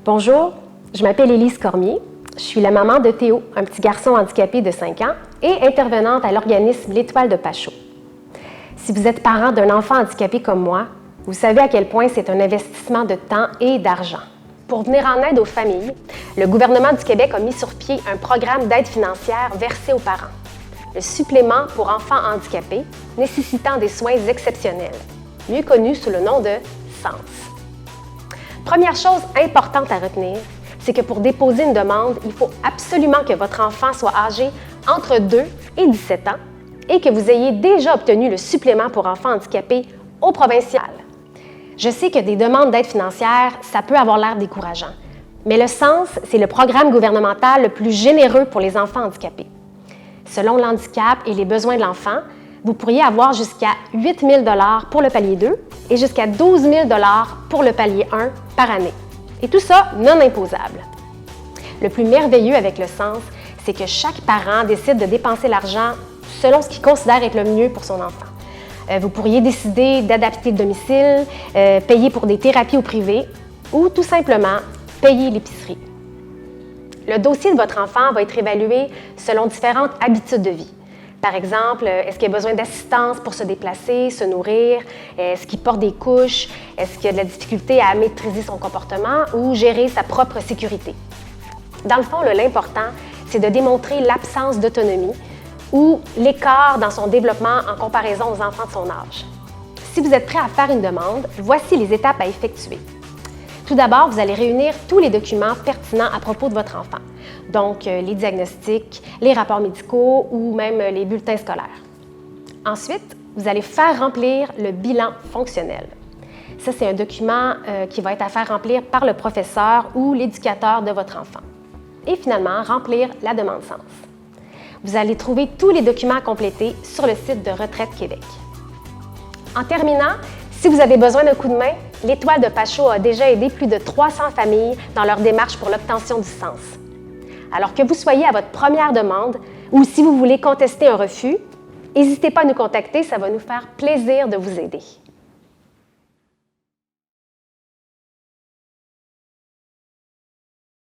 Bonjour, je m'appelle Élise Cormier. Je suis la maman de Théo, un petit garçon handicapé de 5 ans, et intervenante à l'organisme L'Étoile de Pachot. Si vous êtes parent d'un enfant handicapé comme moi, vous savez à quel point c'est un investissement de temps et d'argent. Pour venir en aide aux familles, le gouvernement du Québec a mis sur pied un programme d'aide financière versé aux parents. Le supplément pour enfants handicapés nécessitant des soins exceptionnels, mieux connu sous le nom de SENS. Première chose importante à retenir, c'est que pour déposer une demande, il faut absolument que votre enfant soit âgé entre 2 et 17 ans et que vous ayez déjà obtenu le supplément pour enfants handicapés au provincial. Je sais que des demandes d'aide financière, ça peut avoir l'air décourageant, mais le SENS, c'est le programme gouvernemental le plus généreux pour les enfants handicapés. Selon l'handicap et les besoins de l'enfant, vous pourriez avoir jusqu'à 8 000 $ pour le palier 2 et jusqu'à 12 000 $ pour le palier 1 par année. Et tout ça non imposable. Le plus merveilleux avec le SENS, c'est que chaque parent décide de dépenser l'argent selon ce qu'il considère être le mieux pour son enfant. Vous pourriez décider d'adapter le domicile, payer pour des thérapies au privé ou tout simplement payer l'épicerie. Le dossier de votre enfant va être évalué selon différentes habitudes de vie. Par exemple, est-ce qu'il a besoin d'assistance pour se déplacer, se nourrir? Est-ce qu'il porte des couches? Est-ce qu'il a de la difficulté à maîtriser son comportement ou gérer sa propre sécurité? Dans le fond, l'important, c'est de démontrer l'absence d'autonomie ou l'écart dans son développement en comparaison aux enfants de son âge. Si vous êtes prêt à faire une demande, voici les étapes à effectuer. Tout d'abord, vous allez réunir tous les documents pertinents à propos de votre enfant, donc les diagnostics, les rapports médicaux ou même les bulletins scolaires. Ensuite, vous allez faire remplir le bilan fonctionnel. Ça, c'est un document qui va être à faire remplir par le professeur ou l'éducateur de votre enfant. Et finalement, remplir la demande SENS. Vous allez trouver tous les documents à compléter sur le site de Retraite Québec. En terminant, si vous avez besoin d'un coup de main, l'Étoile de Pachot a déjà aidé plus de 300 familles dans leur démarche pour l'obtention du SENS. Alors que vous soyez à votre première demande ou si vous voulez contester un refus, n'hésitez pas à nous contacter, ça va nous faire plaisir de vous aider.